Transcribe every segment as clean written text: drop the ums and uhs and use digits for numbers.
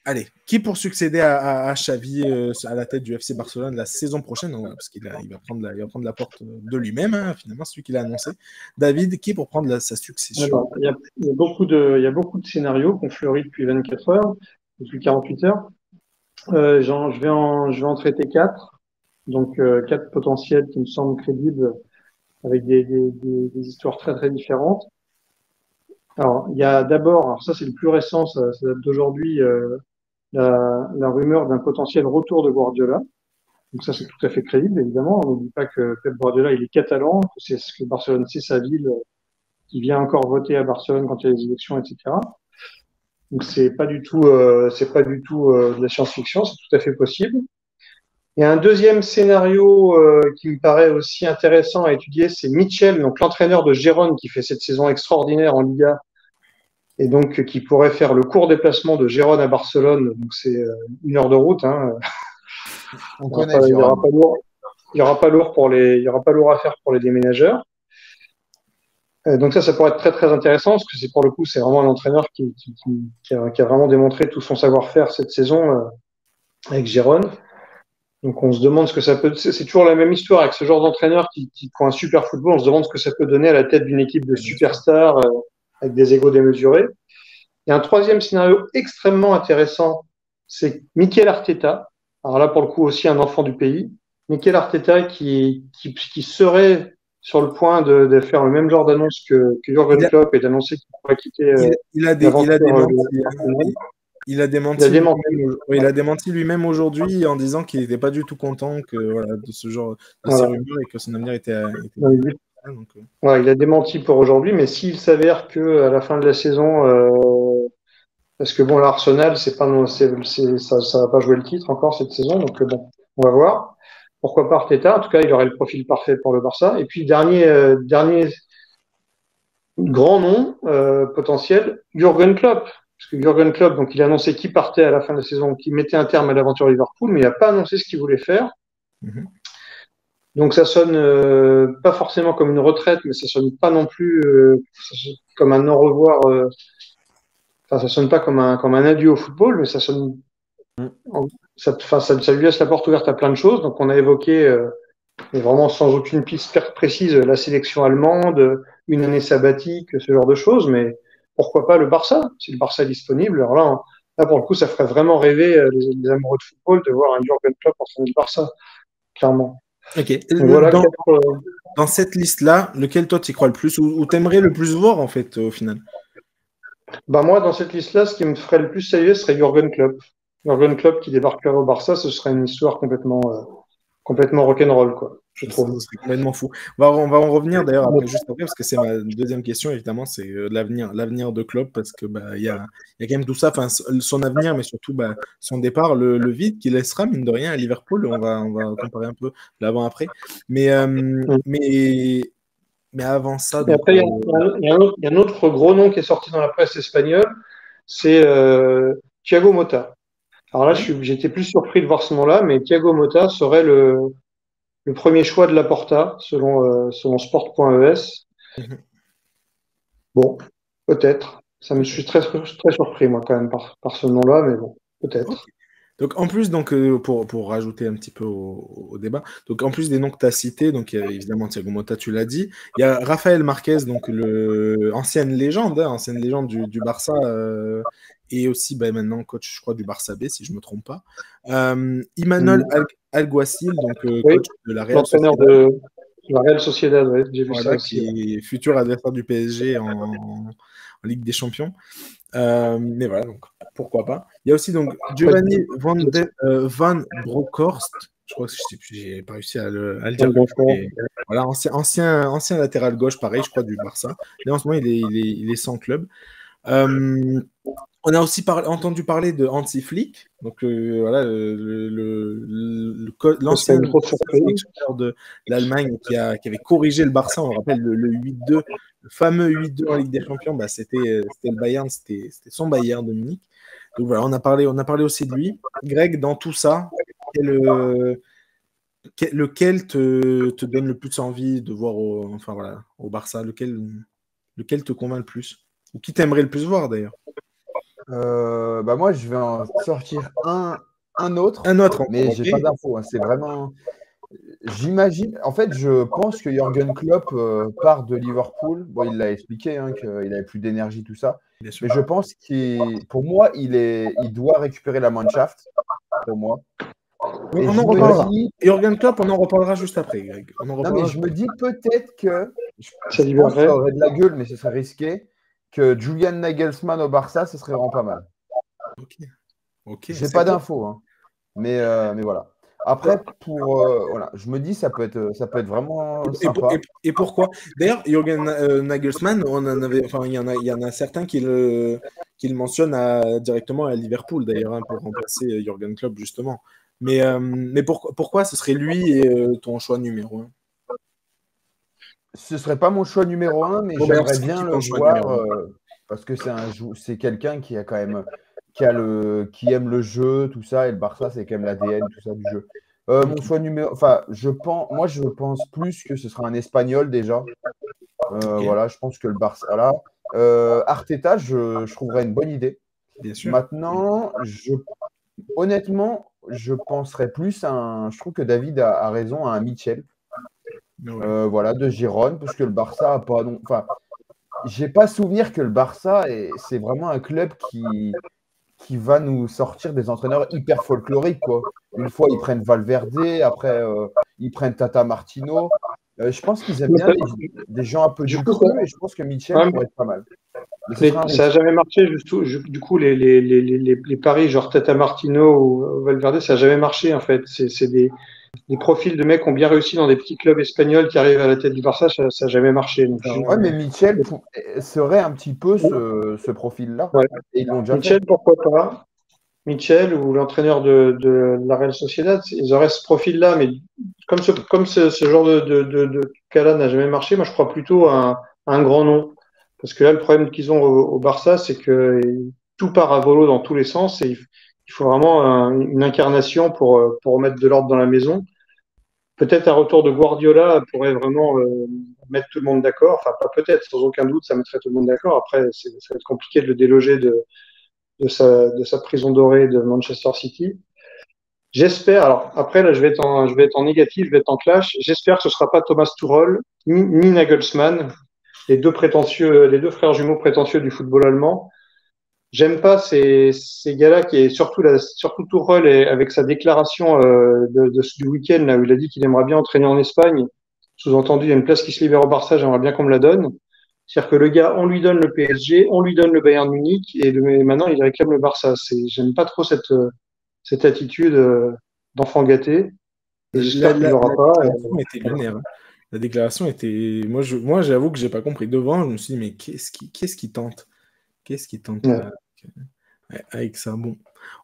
Allez, qui pour succéder à Xavi à la tête du FC Barcelone la saison prochaine, hein, parce qu'il il va prendre la porte de lui-même, hein, finalement, celui qu'il a annoncé. David, qui pour prendre sa succession? Alors, il y a beaucoup de scénarios qui ont fleuri depuis 24 heures, depuis 48 heures. Je vais en traiter quatre. Donc, quatre potentiels qui me semblent crédibles avec des histoires très, très différentes. Alors, il y a d'abord, alors ça c'est le plus récent, ça date d'aujourd'hui, la rumeur d'un potentiel retour de Guardiola. Donc ça c'est tout à fait crédible, évidemment. On n'oublie pas que Pep Guardiola, il est catalan, que c'est ce que Barcelone, c'est sa ville, qui vient encore voter à Barcelone quand il y a les élections, etc. Donc c'est pas du tout de la science-fiction, c'est tout à fait possible. Il y a un deuxième scénario qui me paraît aussi intéressant à étudier, c'est Mitchell, donc l'entraîneur de Gérone qui fait cette saison extraordinaire en Liga et donc qui pourrait faire le court déplacement de Gérone à Barcelone. Donc c'est 1 heure de route. Hein. On Il n'y aura connaît pas, il y aura Gérone. pas lourd, il y aura pas lourd pour les, il y aura pas lourd à faire pour les déménageurs. Donc ça pourrait être très très intéressant parce que c'est pour le coup c'est vraiment un entraîneur qui a vraiment démontré tout son savoir-faire cette saison avec Gérone. Donc on se demande ce que ça peut. C'est toujours la même histoire avec ce genre d'entraîneur qui font un super football. On se demande ce que ça peut donner à la tête d'une équipe de Bien sûr. superstars avec des égos démesurés. Il y a un troisième scénario extrêmement intéressant, c'est Mikel Arteta. Alors là, pour le coup, aussi un enfant du pays. Mikel Arteta qui serait sur le point de faire le même genre d'annonce que Il Jurgen a, Klopp et d'annoncer qu'il pourrait quitter il a l'aventure démenti, Arsenal. il a Il a démenti démenti. lui-même, oui, il a démenti lui-même aujourd'hui en disant qu'il n'était pas du tout content que, voilà, de ce genre de ces Voilà. rumeurs et que son avenir était Donc, donc, ouais, il a démenti pour aujourd'hui, mais s'il s'avère que à la fin de la saison, parce que bon, l'Arsenal, c'est pas, non, ça va pas jouer le titre encore cette saison, donc bon, on va voir. Pourquoi pas Arteta? En tout cas, il aurait le profil parfait pour le Barça. Et puis dernier grand nom potentiel, Jurgen Klopp. Parce que Jurgen Klopp, donc il a annoncé qu'il partait à la fin de la saison, qu'il mettait un terme à l'aventure Liverpool, mais il n'a pas annoncé ce qu'il voulait faire. mhm. Donc ça sonne pas forcément comme une retraite, mais ça sonne pas non plus comme un au revoir. Enfin, ça sonne pas comme un adieu au football, mais ça sonne. Ça lui laisse la porte ouverte à plein de choses. Donc on a évoqué, mais vraiment sans aucune piste précise, la sélection allemande, une année sabbatique, ce genre de choses. Mais pourquoi pas le Barça, si le Barça est disponible. Alors là pour le coup, ça ferait vraiment rêver les amoureux de football de voir un Jurgen Klopp entraîner le Barça, clairement. Ok. Donc voilà Dans, quatre. dans cette liste-là, lequel toi tu crois le plus ou t'aimerais le plus voir en fait au final? Bah moi, dans cette liste-là, ce qui me ferait le plus sérieux serait Jurgen Klopp. Jurgen Klopp qui débarquerait au Barça, ce serait une histoire complètement rock'n'roll, quoi, je Ça trouve. serait complètement fou. On va en revenir d'ailleurs après, juste après, parce que c'est ma deuxième question, évidemment, c'est l'avenir de Klopp, parce que bah, il y a quand même tout ça, enfin, son avenir, mais surtout bah, son départ, le vide qu'il laissera, mine de rien, à Liverpool. On va comparer un peu l'avant-après. Mais, euh, Mm. mais, mais avant ça, Et donc, après, il y a un autre gros nom qui est sorti dans la presse espagnole, c'est Thiago Motta. Alors là, ouais. j'étais plus surpris de voir ce nom-là, mais Thiago Motta serait le premier choix de Laporta, selon sport.es. Mhm. Bon, peut-être. Je Peut-être. suis très, très surpris, moi, quand même, par ce nom-là, mais bon, Ok. peut-être. Donc, en plus, donc, pour rajouter un petit peu au débat, donc en plus des noms que tu as cités, donc il y a évidemment Thiago Motta, tu l'as dit, il y a Rafael Marquez, donc ancienne légende du Barça, et aussi bah, maintenant coach, je crois, du Barça B, si je ne me trompe pas. Imanol Mm. Alguacil, donc Oui, coach de la Real l'entraîneur Sociedad, de la Real Sociedad, ouais, j'ai vu ça voilà, aussi. Ouais. qui est futur adversaire du PSG en Ligue des Champions. Mais voilà, donc pourquoi pas. Il y a aussi donc Ouais, Giovanni Van Bronckhorst. Je crois que je sais plus, j'ai pas réussi à le dire comme il faut. Mais voilà, ancien latéral gauche, pareil, je crois, du Barça. Et en ce moment, il est sans club. Euh, on a aussi entendu parler de Hansi Flick, donc voilà, ce serait l'ancien une grosse surprise. sélectionneur de l'Allemagne qui avait corrigé le Barça. On rappelle le 8-2, le fameux 8-2 en Ligue des Champions, bah, c'était le Bayern, c'était son Bayern de Munich. Donc voilà, on a parlé aussi de lui. Greg, dans tout ça, lequel te donne le plus envie de voir enfin, voilà, au Barça, lequel te convainc le plus? Ou qui t'aimerait le plus voir d'ailleurs? Moi, je vais en sortir un autre, Un autre mais encore, j'ai ok. pas d'infos, hein. C'est vraiment. J'imagine. En fait, je pense que Jürgen Klopp part de Liverpool. Bon, il l'a expliqué, hein, qu'il avait plus d'énergie, tout ça. Bien sûr. Mais je pense pour moi, il doit récupérer la Mannschaft, pour moi. Et On je en me reparlera. dis, Jürgen Klopp, on en reparlera juste après, Greg. On en non, mais reparlera. je me dis peut-être que, Ça je pense que ça libérerait. aurait de la gueule, mais ce serait risqué, que Julian Nagelsmann au Barça, ce serait vraiment pas mal. Ok. Ok. J'ai C'est pas bon. d'infos, hein. Mais voilà. Après, voilà, je me dis ça peut être vraiment sympa. Et pourquoi? D'ailleurs, Jürgen Nagelsmann, on en avait, enfin, il y en a certains qui le mentionnent directement à Liverpool, d'ailleurs, hein, pour remplacer Jürgen Klopp, justement. Mais pourquoi ce serait lui ton choix numéro un? Ce serait pas mon choix numéro un, mais Bon, ben, alors, j'aimerais c'est qui bien le ton choix numéro voir un? parce que c'est quelqu'un qui a quand même qui aime le jeu, tout ça, et le Barça, c'est quand même l'ADN, tout ça du jeu. Mon choix numéro, enfin, je pense plus que ce sera un Espagnol déjà. Ok, Voilà, je pense que le Barça, là, Arteta, je trouverais une bonne idée. bien sûr. Maintenant, honnêtement, je penserais plus je trouve que David a raison, à un Mitchell. Ouais. Voilà, de Girone, parce que le Barça a pas non. Enfin, j'ai pas souvenir que le Barça, c'est vraiment un club qui va nous sortir des entraîneurs hyper folkloriques, quoi. Une fois, ils prennent Valverde, après, ils prennent Tata Martino. Je pense qu'ils aiment Mais bien des gens un peu du du coup, cru, et je pense que Mitchell ouais, pourrait être pas mal. Mais ce mais sera un ça n'a risque. jamais marché. Du coup, les paris genre Tata Martino ou Valverde, ça n'a jamais marché en fait. C'est des profils de mecs qui ont bien réussi dans des petits clubs espagnols qui arrivent à la tête du Barça, ça n'a jamais marché. Donc, Ouais, mais Mitchell serait un petit peu ce profil-là. ouais. Et ils l'ont déjà fait. Michel, pourquoi pas? Michel ou l'entraîneur de la Real Sociedad, ils auraient ce profil-là, mais comme ce genre de cas-là n'a jamais marché, moi je crois plutôt à un grand nom. Parce que là, le problème qu'ils ont au Barça, c'est que tout part à volo dans tous les sens et il faut vraiment une incarnation pour remettre de l'ordre dans la maison. Peut-être un retour de Guardiola pourrait vraiment mettre tout le monde d'accord. Enfin, pas peut-être, sans aucun doute, ça mettrait tout le monde d'accord. Après, ça va être compliqué de le déloger de sa prison dorée de Manchester City. J'espère, alors après là je vais être en négatif, je vais être en clash. J'espère que ce sera pas Thomas Tuchel ni Nagelsmann, les deux frères jumeaux prétentieux du football allemand. J'aime pas ces gars-là qui est surtout Tuchel avec sa déclaration du week-end là où il a dit qu'il aimerait bien entraîner en Espagne. Sous-entendu, il y a une place qui se libère au Barça, j'aimerais bien qu'on me la donne. C'est-à-dire que le gars, on lui donne le PSG, on lui donne le Bayern Munich et maintenant il réclame le Barça. J'aime pas trop cette attitude d'enfant gâté. Et La, j'espère qu'il la- l'aura la pas. déclaration était lunaire, hein. La déclaration était. Moi, j'avoue que j'ai pas compris. Devant, je me suis dit, mais qu'est-ce qui tente? Qu'est-ce qui tente Ouais. là, avec ça? Bon.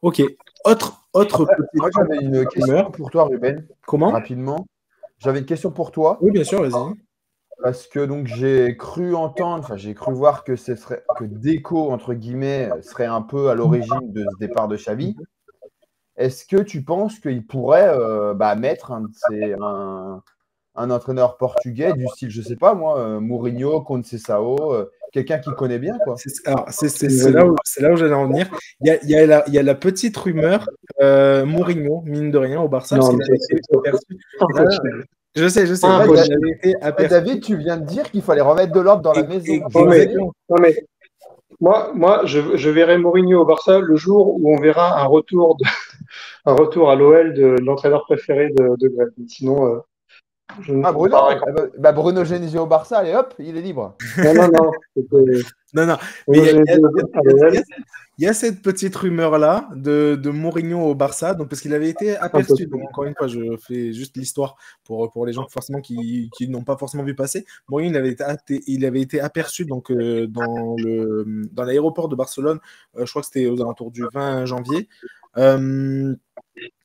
Ok. Autre petite Moi, j'avais une rumeur. question pour toi, Ruben, Comment? rapidement. J'avais une question pour toi. Oui, bien sûr, vas-y. Parce que donc j'ai cru entendre, enfin j'ai cru voir que Deco, entre guillemets, serait un peu à l'origine de ce départ de Xavi. Est-ce que tu penses qu'il pourrait mettre un entraîneur portugais du style, je sais pas moi, Mourinho, Conceição, quelqu'un qui connaît bien, quoi? Alors, c'est là où j'allais en venir. Il y a la petite rumeur, Mourinho, mine de rien, au Barça, parce Non, qu'il mais avait été c'est aperçu. Là, impossible. je sais, mais il Impossible. avait été Ouais, aperçu. David, tu viens de dire qu'il fallait remettre de l'ordre dans la maison. Non, mais, José, Exactement. non, mais moi je verrai Mourinho au Barça le jour où on verra un retour à l'OL de l'entraîneur préféré de Greg. Sinon, je ne ah parlerai Bruno, qu'en Bruno Genesio au Barça, allez hop, il est libre. Non, non, non. Non, non, mais Moi, il y a, j'ai il y a- dit à il y a- il y l'OL, a- il y a cette petite rumeur-là de Mourinho au Barça, donc, parce qu'il avait été aperçu. Donc, impossible. encore une fois, je fais juste l'histoire pour les gens forcément qui n'ont pas forcément vu passer. Mourinho, il avait été aperçu donc, dans l'aéroport de Barcelone, je crois que c'était aux alentours du 20 janvier.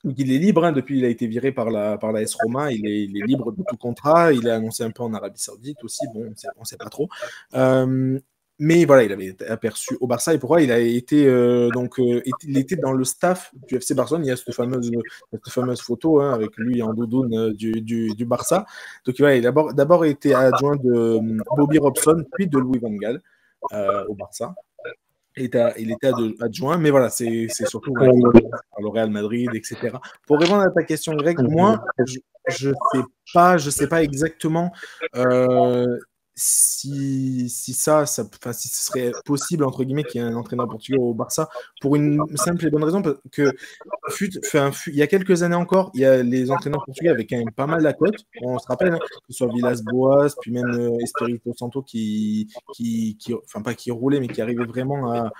Donc il est libre, hein, depuis il a été viré par la S Roma, il est libre de tout contrat, il est annoncé un peu en Arabie Saoudite aussi, bon, on sait pas trop. Euh, mais voilà, il avait été aperçu au Barça et pourquoi il a été il était dans le staff du FC Barcelone. Il y a cette fameuse photo, hein, avec lui en doudoune du Barça. Donc voilà, il a d'abord été adjoint de Bobby Robson, puis de Louis van Gaal au Barça. il était adjoint, mais voilà, c'est surtout par le Real Madrid, etc. Pour répondre à ta question, Greg, moi, je sais pas exactement si ça, si ce serait possible, entre guillemets, qu'il y ait un entraîneur portugais au Barça, pour une simple et bonne raison, parce que il y a quelques années encore, il y a les entraîneurs portugais avaient quand même pas mal la cote. On se rappelle, hein, que ce soit Villas-Boas, puis même Espírito Santo enfin pas qui roulait, mais qui arrivait vraiment à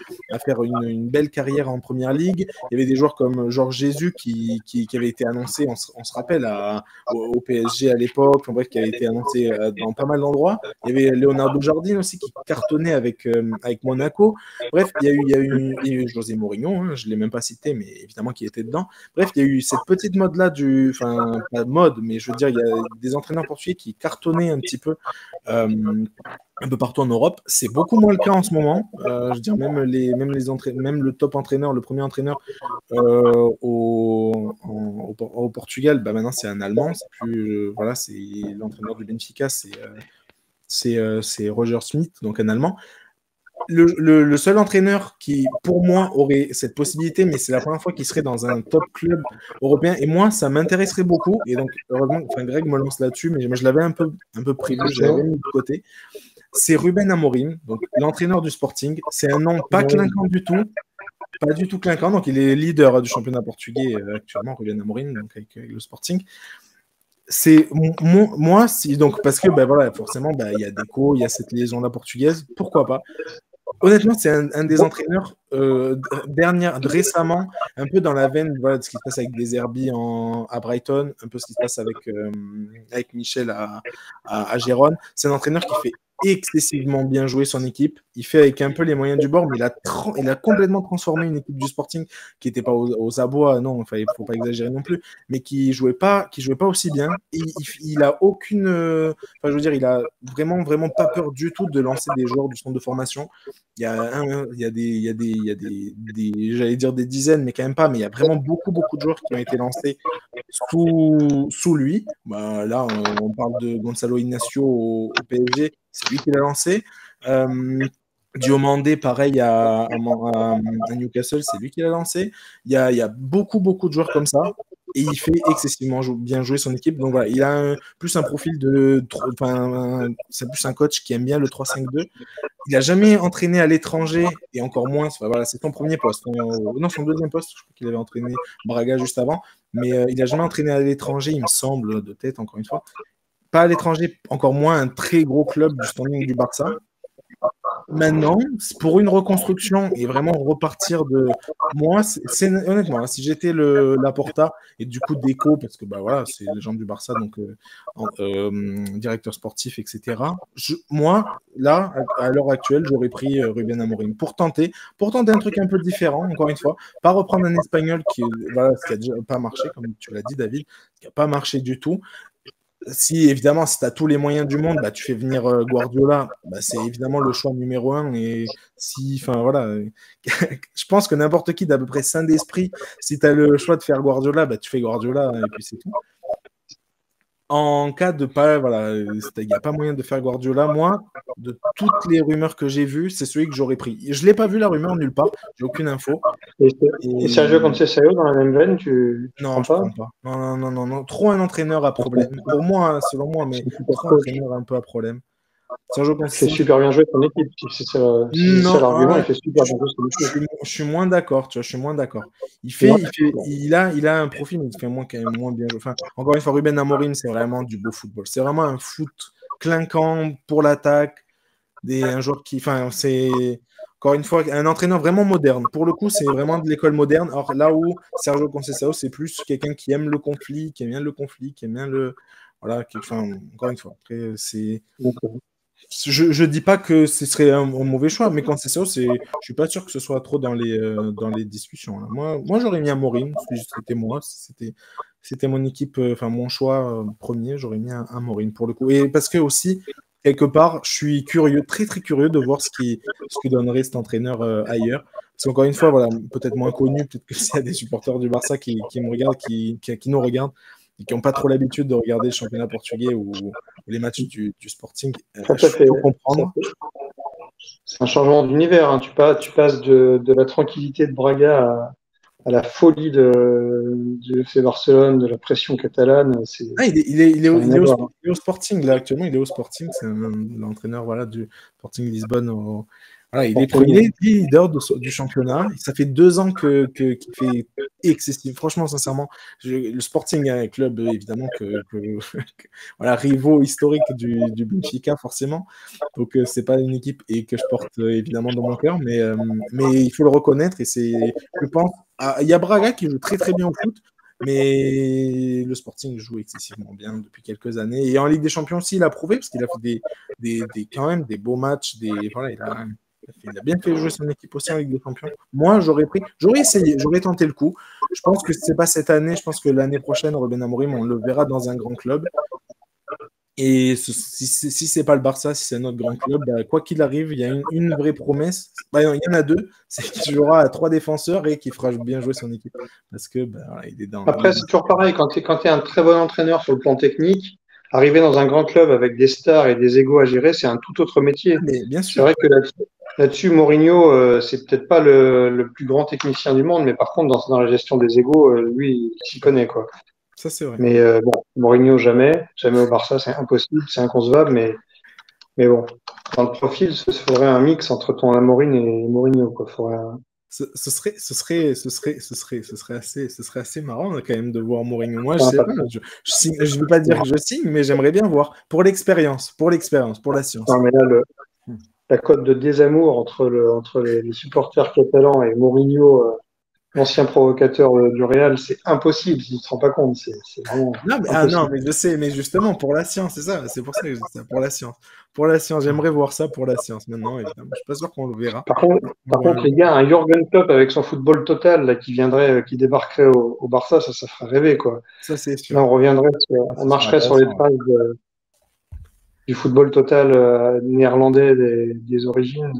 faire une belle carrière en première ligue. Il y avait des joueurs comme Georges Jesus qui avait été annoncé, on se rappelle, au PSG à l'époque, en bref, qui avait été annoncé dans pas mal d'endroits. Il y avait Leonardo Jardim aussi qui cartonnait avec Monaco. Bref, il y a eu José Mourinho, hein, je ne l'ai même pas cité, mais évidemment qui était dedans. Bref, il y a eu cette petite mode-là, enfin, pas mode, mais je veux dire, il y a des entraîneurs portugais qui cartonnaient un petit peu un peu partout en Europe. C'est beaucoup moins le cas en ce moment. Je veux dire, même le top entraîneur, le premier entraîneur au Portugal, bah maintenant c'est un Allemand. C'est plus, voilà, c'est l'entraîneur du Benfica, c'est Roger Smith, donc un Allemand. Le seul entraîneur qui, pour moi, aurait cette possibilité, mais c'est la première fois qu'il serait dans un top club européen, et moi, ça m'intéresserait beaucoup. Et donc, heureusement, Greg me lance là-dessus, mais je l'avais un peu prévu, je l'avais mis de côté. C'est Ruben Amorim, donc l'entraîneur du Sporting. C'est un nom pas clinquant du tout, pas du tout clinquant. Donc, il est leader du championnat portugais actuellement, Ruben Amorim, donc avec le Sporting. C'est moi, donc parce que ben voilà, forcément, ben, il y a Deco, il y a cette liaison-là portugaise, pourquoi pas. Honnêtement, c'est un des entraîneurs récemment, un peu dans la veine, voilà, de ce qui se passe avec des Zerbi à Brighton, un peu ce qui se passe avec Michel à Gérone. C'est un entraîneur qui fait excessivement bien jouer son équipe. Il fait avec un peu les moyens du bord, mais il a complètement transformé une équipe du Sporting qui n'était pas aux abois, non, enfin, il ne faut pas exagérer non plus, mais qui jouait pas aussi bien. Il a aucune, enfin, je veux dire, il a vraiment pas peur du tout de lancer des joueurs du centre de formation. Il y a des j'allais dire des dizaines, mais quand même pas, mais il y a vraiment beaucoup de joueurs qui ont été lancés sous lui. Bah, là, on parle de Gonçalo Inácio au PSG, c'est lui qui l'a lancé. Diomandé, pareil, à Newcastle, c'est lui qui l'a lancé. Il y a beaucoup de joueurs comme ça. Et il fait excessivement bien jouer son équipe. Donc voilà, il a plus un profil c'est plus un coach qui aime bien le 3-5-2. Il n'a jamais entraîné à l'étranger, et encore moins, voilà, c'est son premier poste. Non, son deuxième poste, je crois qu'il avait entraîné Braga juste avant, mais il n'a jamais entraîné à l'étranger, il me semble, de tête, encore une fois. Pas à l'étranger, encore moins un très gros club du standing du Barça. Maintenant, pour une reconstruction et vraiment repartir de moi, honnêtement, si j'étais Laporta et du coup Deco, parce que bah voilà, c'est les gens du Barça, donc directeur sportif, etc. Moi, là, à l'heure actuelle, j'aurais pris Ruben Amorim pour tenter un truc un peu différent, encore une fois, pas reprendre un Espagnol qui a déjà pas marché, comme tu l'as dit, David, qui n'a pas marché du tout. Évidemment, si tu as tous les moyens du monde, bah, tu fais venir Guardiola, bah, c'est évidemment le choix numéro 1. Et voilà, je pense que n'importe qui d'à peu près sain d'esprit, si tu as le choix de faire Guardiola, bah, tu fais Guardiola et puis c'est tout. En cas de pas, voilà, il n'y a pas moyen de faire Guardiola. Moi, de toutes les rumeurs que j'ai vues, c'est celui que j'aurais pris. Je ne l'ai pas vu la rumeur nulle part, j'ai aucune info. Et Sergio Conceição dans la même veine, non, je ne prends pas. Non. Trop un entraîneur à problème. Pour moi, selon moi, mais trop un entraîneur un peu à problème. Il fait super bien jouer son équipe. C'est ça l'argument, il fait super bien jouer son équipe. Je suis moins d'accord, tu vois, je suis moins d'accord. Il a un profil, mais il fait quand même moins bien jouer. Enfin, encore une fois, Ruben Amorim, c'est vraiment du beau football. C'est vraiment un foot clinquant pour l'attaque. Un joueur qui. Enfin, c'est. Encore une fois, un entraîneur vraiment moderne. Pour le coup, c'est vraiment de l'école moderne. Alors là où Sergio Conceição, c'est plus quelqu'un qui aime le conflit, qui aime bien le. Voilà, encore une fois. Après, c'est. Je dis pas que ce serait un mauvais choix, mais Conceição, je suis pas sûr que ce soit trop dans les discussions. Là. Moi, j'aurais mis Amorim, c'était moi, c'était mon équipe, mon choix premier, j'aurais mis un Amorim pour le coup. Et parce que aussi, quelque part, je suis curieux, très très curieux de voir ce que donnerait cet entraîneur ailleurs. Parce qu'encore une fois, voilà, peut-être moins connu, peut-être que s'il y a des supporters du Barça qui me regardent, qui nous regardent, et qui n'ont pas trop l'habitude de regarder le championnat portugais ou les matchs du Sporting, je peux comprendre. c'est un changement d'univers. Hein. Tu passes de la tranquillité de Braga à la folie du FC Barcelone, de la pression catalane. Ah, il est rien à voir. il est au Sporting, là, actuellement. Il est au Sporting. C'est l'entraîneur voilà, du Sporting Lisbonne. Voilà, il est leader du championnat. Ça fait 2 ans qu'il fait excessif. Franchement, sincèrement, le Sporting est un club, évidemment, voilà, rivaux historiques du Benfica, forcément. Donc, c'est pas une équipe et que je porte évidemment dans mon cœur, mais il faut le reconnaître. Et je pense, il y a Braga qui joue très très bien au foot. Mais le Sporting joue excessivement bien depuis quelques années. Et en Ligue des Champions aussi, il a prouvé, parce qu'il a fait quand même des beaux matchs. Voilà, il a bien fait jouer son équipe aussi en Ligue des Champions. Moi, j'aurais essayé, j'aurais tenté le coup. Je pense que c'est pas cette année, je pense que l'année prochaine, Ruben Amorim, on le verra dans un grand club. Et si c'est pas le Barça, si c'est un autre grand club, bah, quoi qu'il arrive, il y a une vraie promesse. Bah, non, il y en a 2, c'est qu'il jouera à 3 défenseurs et qu'il fera bien jouer son équipe. Parce que bah, voilà, il est dans. Après, c'est toujours pareil. Quand tu es un très bon entraîneur sur le plan technique, arriver dans un grand club avec des stars et des égos à gérer, c'est un tout autre métier. Mais bien C'est sûr. vrai que là-dessus, Mourinho, c'est peut-être pas le plus grand technicien du monde, mais par contre, dans la gestion des égos, lui, il s'y connaît, quoi. Ça, c'est vrai. Mais bon, Mourinho, jamais au Barça, c'est impossible, c'est inconcevable, mais bon, dans le profil, ce ferait un mix entre ton Amorim et Mourinho, quoi. Ce serait assez marrant quand même de voir Mourinho. Moi, je sais pas, je ne veux pas dire que je signe, mais j'aimerais bien voir pour l'expérience, pour la science. Non, mais là, la cote de désamour entre les supporters catalans et Mourinho, l'ancien provocateur du Real, c'est impossible, si tu te rends pas compte. C'est vraiment non, mais je sais, mais justement, pour la science, c'est ça. C'est pour ça que je dis ça, pour la science. Pour la science, j'aimerais voir ça pour la science. Maintenant, évidemment, je suis pas sûr qu'on le verra. Par contre, les gars, un Jürgen Klopp avec son football total là, qui débarquerait au Barça, ça ferait rêver, quoi. Ça, c'est sûr. Là, on marcherait sur les traces du football total néerlandais des origines